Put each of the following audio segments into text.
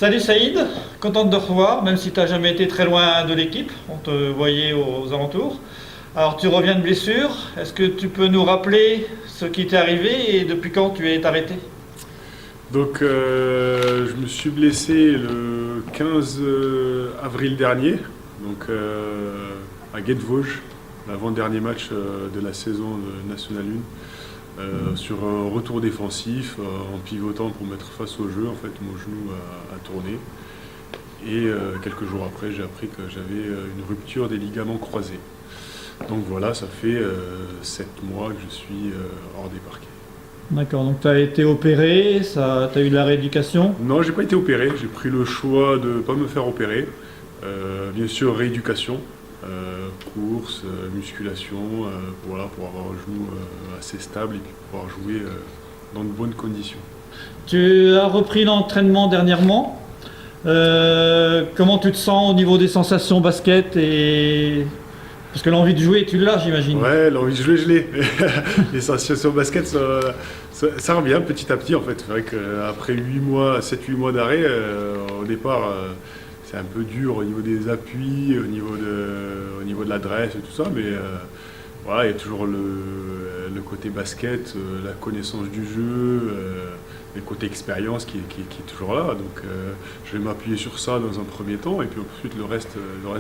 Salut Saïd, content de te revoir, même si tu n'as jamais été très loin de l'équipe, on te voyait aux alentours. Alors tu reviens de blessure, est-ce que tu peux nous rappeler ce qui t'est arrivé et depuis quand tu es arrêté? Je me suis blessé le 15 avril dernier, à Guet-de-Vosges, l'avant-dernier match de la saison de National 1, sur un retour défensif en pivotant pour mettre face au jeu. En fait, mon genou a tourné et quelques jours après, j'ai appris que j'avais une rupture des ligaments croisés. Donc voilà, ça fait 7 mois que je suis hors des parquets. D'accord, donc tu as été opéré, tu as eu de la rééducation? Non, j'ai pas été opéré. J'ai pris le choix de ne pas me faire opérer. Bien sûr, rééducation, course, musculation, voilà, pour avoir un genou assez stable et puis pouvoir jouer dans de bonnes conditions. Tu as repris l'entraînement dernièrement. Comment tu te sens au niveau des sensations basket Parce que l'envie de jouer, tu l'as, j'imagine. Ouais, l'envie de jouer, je l'ai. Les sensations basket, ça revient petit à petit en fait. C'est vrai qu'après 7-8 mois d'arrêt, au départ, c'est un peu dur au niveau des appuis, au niveau de l'adresse et tout ça, mais voilà, il y a toujours le côté basket, la connaissance du jeu, le côté expérience qui est toujours là. Donc je vais m'appuyer sur ça dans un premier temps, et puis ensuite le reste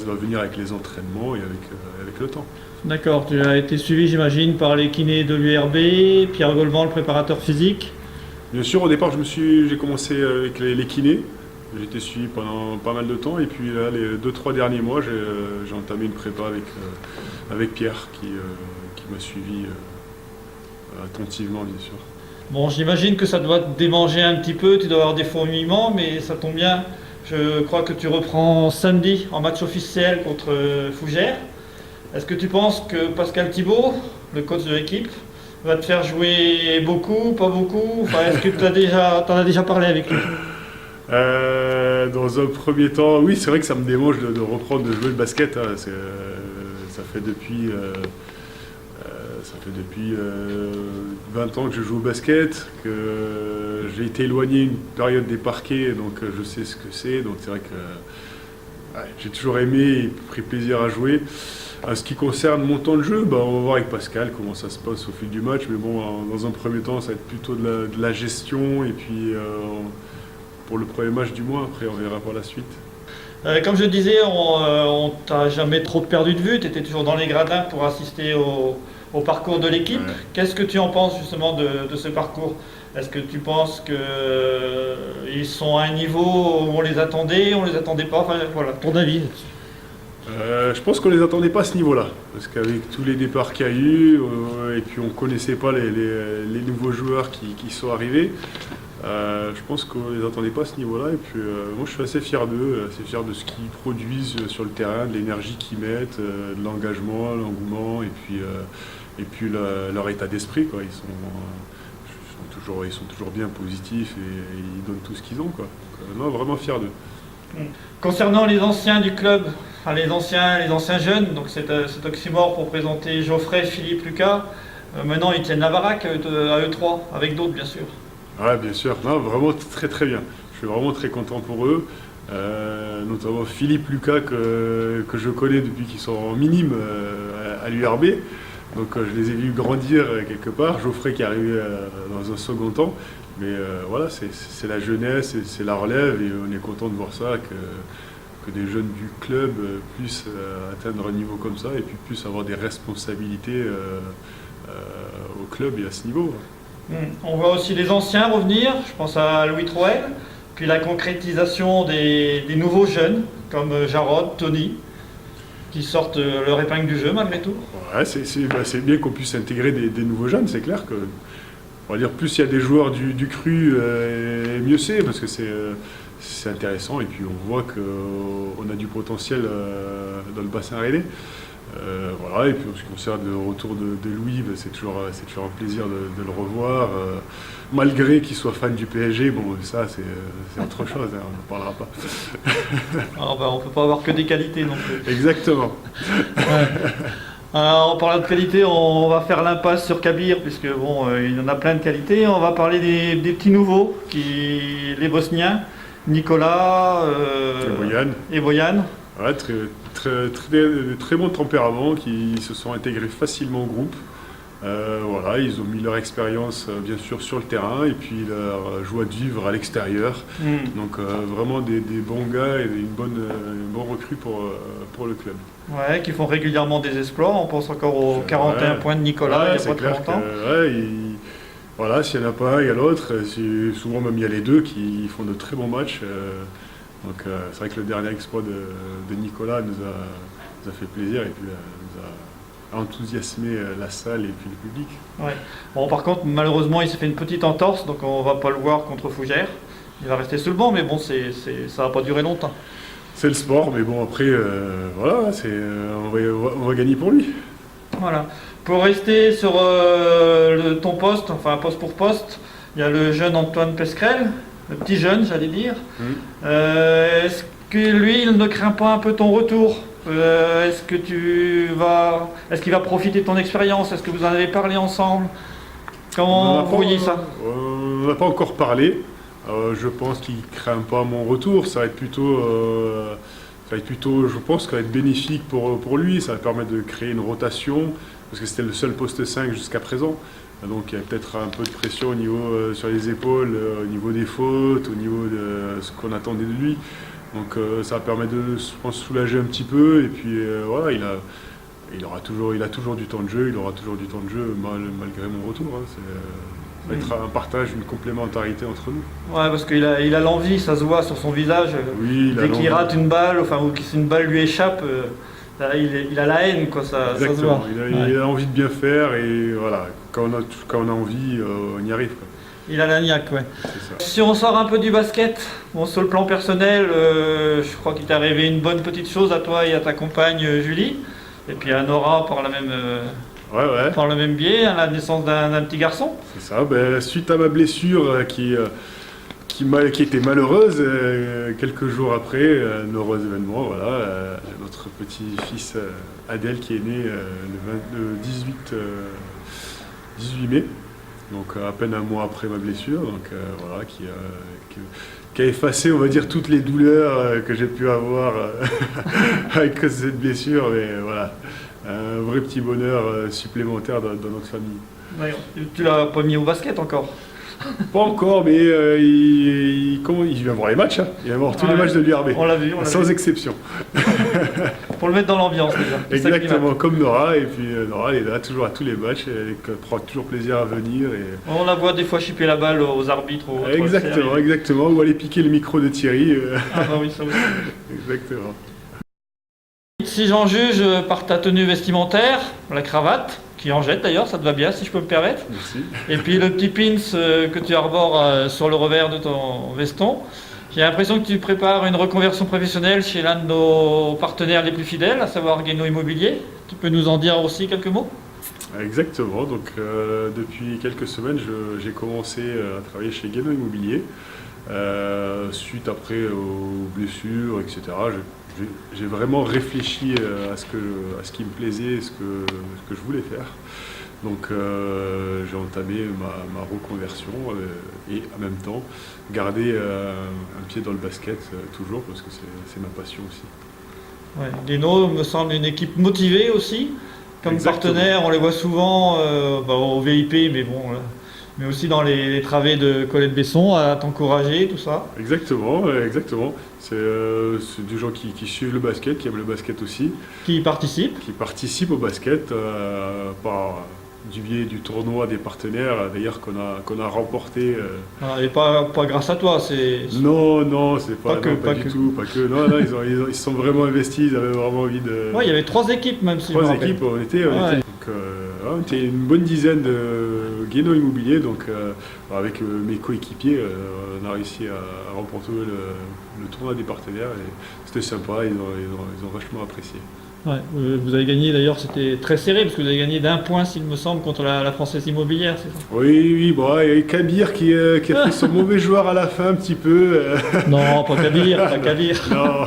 va venir avec les entraînements et avec le temps. D'accord, tu as été suivi, j'imagine, par les kinés de l'URB, Pierre Golvan, le préparateur physique. Bien sûr, au départ, j'ai commencé avec les kinés. J'ai été suivi pendant pas mal de temps, et puis là, les 2-3 derniers mois, j'ai entamé une prépa avec Pierre qui m'a suivi attentivement, bien sûr. Bon, j'imagine que ça doit te démanger un petit peu, tu dois avoir des fourmillements, mais ça tombe bien. Je crois que tu reprends samedi en match officiel contre Fougères. Est-ce que tu penses que Pascal Thibault, le coach de l'équipe, va te faire jouer beaucoup, pas beaucoup? Enfin, est-ce que t'en as déjà parlé avec lui? Dans un premier temps, oui, c'est vrai que ça me démange de reprendre de jouer le basket, hein. Ça fait depuis 20 ans que je joue au basket, que j'ai été éloigné une période des parquets, donc je sais ce que c'est. Donc c'est vrai que j'ai toujours aimé et pris plaisir à jouer. En ce qui concerne mon temps de jeu, on va voir avec Pascal comment ça se passe au fil du match. Mais bon, dans un premier temps, ça va être plutôt de la gestion. Et puis pour le premier match du mois, après on verra pour la suite. Comme je disais, on t'a jamais trop perdu de vue, tu étais toujours dans les gradins pour assister au parcours de l'équipe. Ouais. Qu'est-ce que tu en penses justement de ce parcours? Est-ce que tu penses qu'ils sont à un niveau où on les attendait pas? Enfin voilà, ton avis. Je pense qu'on ne les attendait pas à ce niveau-là, parce qu'avec tous les départs qu'il y a eu, et puis on ne connaissait pas les nouveaux joueurs qui sont arrivés, je pense qu'on ne les attendait pas à ce niveau-là. Et puis moi je suis assez fier d'eux, assez fier de ce qu'ils produisent sur le terrain, de l'énergie qu'ils mettent, de l'engagement, l'engouement, et puis leur état d'esprit, quoi. Ils sont toujours bien positifs et ils donnent tout ce qu'ils ont, quoi. Donc, non, vraiment fier d'eux. Concernant les anciens du club, enfin, les anciens jeunes, donc c'est oxymore pour présenter Geoffrey, Philippe, Lucas, maintenant ils tiennent la baraque à eux3, avec d'autres bien sûr. Ouais, bien sûr. Non, vraiment très très bien. Je suis vraiment très content pour eux. Notamment Philippe, Lucas que je connais depuis qu'ils sont en minime à l'URB. Donc je les ai vus grandir quelque part. Geoffrey qui est arrivé dans un second temps. Mais voilà, c'est la jeunesse, c'est la relève, et on est content de voir ça, que des jeunes du club puissent atteindre un niveau comme ça et puis puissent avoir des responsabilités au club et à ce niveau. On voit aussi les anciens revenir, je pense à Louis Troel, puis la concrétisation des nouveaux jeunes comme Jarod, Tony, qui sortent leur épingle du jeu malgré tout. Ouais, c'est bien qu'on puisse intégrer des nouveaux jeunes, c'est clair que. On va dire plus il y a des joueurs du cru, mieux c'est, parce que c'est intéressant, et puis on voit qu'on a du potentiel dans le bassin rennais. Voilà, et puis en ce qui concerne le retour de Louis, c'est toujours un plaisir de le revoir. Malgré qu'il soit fan du PSG, bon ça c'est autre chose, hein, on n'en parlera pas. Alors, on ne peut pas avoir que des qualités non plus. Exactement. Ouais. En parlant de qualité, on va faire l'impasse sur Kabir, puisque bon, il y en a plein de qualités. On va parler des petits nouveaux, les Bosniens, Nicolas Et et Boyan. ouais, très bon tempérament, qui se sont intégrés facilement au groupe. Voilà, ils ont mis leur expérience bien sûr sur le terrain et puis leur joie de vivre à l'extérieur. Donc vraiment des bons gars et une bonne recrue pour le club. Ouais, qui font régulièrement des exploits. On pense encore aux 41 points de Nicolas il n'y a pas très longtemps. Voilà, s'il n'y en a pas un, il y a l'autre. Souvent même il y a les deux qui font de très bons matchs. Donc c'est vrai que le dernier exploit de Nicolas nous a fait plaisir et puis nous a enthousiasmé la salle et puis le public. Ouais. Bon, par contre, malheureusement, il s'est fait une petite entorse, donc on va pas le voir contre Fougères. Il va rester sur le banc, mais bon, ça va pas durer longtemps. C'est le sport, mais bon après, voilà, on va gagner pour lui. Voilà. Pour rester sur ton poste, enfin poste pour poste, il y a le jeune Antoine Pesquerel, le petit jeune, j'allais dire. Est-ce que lui, il ne craint pas un peu ton retour? Est-ce qu'il va profiter de ton expérience? Est-ce que vous en avez parlé ensemble? Comment vous voyez ça? On n'a pas encore parlé. Je pense qu'il ne craint pas mon retour. Ça va être plutôt, je pense, que ça va être bénéfique pour lui. Ça va permettre de créer une rotation, parce que c'était le seul poste 5 jusqu'à présent. Donc il y a peut-être un peu de pression au niveau, sur les épaules, au niveau des fautes, au niveau de ce qu'on attendait de lui. Donc ça va permettre de, je pense, soulager un petit peu. Et puis voilà, il a toujours du temps de jeu. Il aura toujours du temps de jeu malgré mon retour. Hein. Ça va être un partage, une complémentarité entre nous. Ouais, parce qu'il a l'envie, ça se voit sur son visage. Oui, dès qu'il rate une balle, enfin, ou si une balle lui échappe, il a la haine, quoi, ça se voit. Il a envie de bien faire et voilà, quand on a envie, on y arrive, quoi. Il a la niaque, ouais. C'est ça. Si on sort un peu du basket, bon, sur le plan personnel, je crois qu'il t'est arrivé une bonne petite chose à toi et à ta compagne Julie, et puis à Nora par le même biais, à la naissance d'un petit garçon. C'est ça, suite à ma blessure qui était malheureuse, quelques jours après, un heureux événement, voilà, notre petit-fils Adèle qui est né le 18 mai. Donc à peine un mois après ma blessure, donc voilà, qui a effacé, on va dire, toutes les douleurs que j'ai pu avoir avec cette blessure, mais voilà, un vrai petit bonheur supplémentaire dans notre famille. Ouais, tu l'as pas mis au basket encore? Pas encore, mais il vient voir les matchs, hein. Il vient voir tous les matchs de l'URB. On l'a vu, sans exception. Pour le mettre dans l'ambiance déjà. Exactement, comme Nora, et puis Nora elle est là toujours à tous les matchs, elle prend toujours plaisir à venir. On la voit des fois chipper la balle aux arbitres. Exactement, ou aller piquer le micro de Thierry. Ah bah oui, ça aussi. Exactement. Si j'en juge par ta tenue vestimentaire, la cravate, qui en jette d'ailleurs, ça te va bien si je peux me permettre. Merci. Et puis le petit pins que tu arbores sur le revers de ton veston. J'ai l'impression que tu prépares une reconversion professionnelle chez l'un de nos partenaires les plus fidèles, à savoir Guéno Immobilier. Tu peux nous en dire aussi quelques mots? Exactement, donc depuis quelques semaines, j'ai commencé à travailler chez Guéno Immobilier. Suite après aux blessures, etc. J'ai vraiment réfléchi à ce qui me plaisait, ce que je voulais faire. Donc j'ai entamé ma reconversion et en même temps garder un pied dans le basket toujours, parce que c'est ma passion aussi. Ouais, Guéno me semble une équipe motivée aussi. Comme Exactement. partenaire, on les voit souvent au VIP, mais bon, mais aussi dans les travées de Colette Besson à t'encourager, tout ça. Exactement. C'est des gens qui suivent le basket, qui aiment le basket aussi. Qui participent. Qui participent au basket par du biais du tournoi des partenaires, d'ailleurs qu'on a remporté. Et pas grâce à toi, c'est... Non, c'est pas que. du tout, pas que. Non, ils se sont vraiment investis, ils avaient vraiment envie de... Ouais, il y avait 3 équipes même si je me Trois rappelle. équipes, on était une bonne dizaine de Guéno Immobilier, donc avec mes coéquipiers, on a réussi à remporter le tournoi des partenaires et c'était sympa, ils ont vachement apprécié. Ouais, vous avez gagné d'ailleurs, c'était très serré parce que vous avez gagné d'1 point, s'il me semble, contre la Française Immobilière, c'est ça? Oui, bon, il y a eu Kabir qui a fait son mauvais joueur à la fin un petit peu. Non, pas Kabir. Non.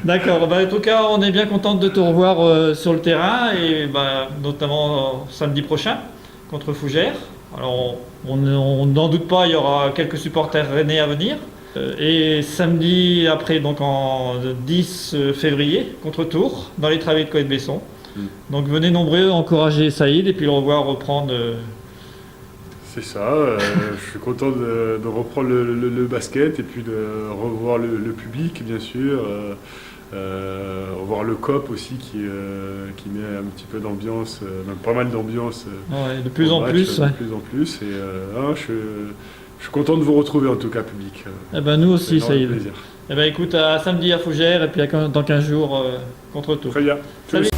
D'accord, en tout cas, on est bien content de te revoir sur le terrain et notamment samedi prochain contre Fougères. Alors, on n'en doute pas, il y aura quelques supporters rennais à venir. Et samedi après, donc en 10 février, contre Tours, dans les travées de Coët-Besson. Donc venez nombreux encourager Saïd et puis le revoir reprendre. C'est ça, je suis content de reprendre le basket et puis de revoir le public, bien sûr. Revoir le COP aussi qui met un petit peu d'ambiance, même pas mal d'ambiance. Ouais, de plus en match, plus. Ouais. De plus en plus. Et je suis content de vous retrouver en tout cas, public. Eh ben nous aussi, C'est Saïd. un plaisir. Eh ben écoute, à samedi à Fougères et puis dans 15 jours contre Tours. Très bien. Salut.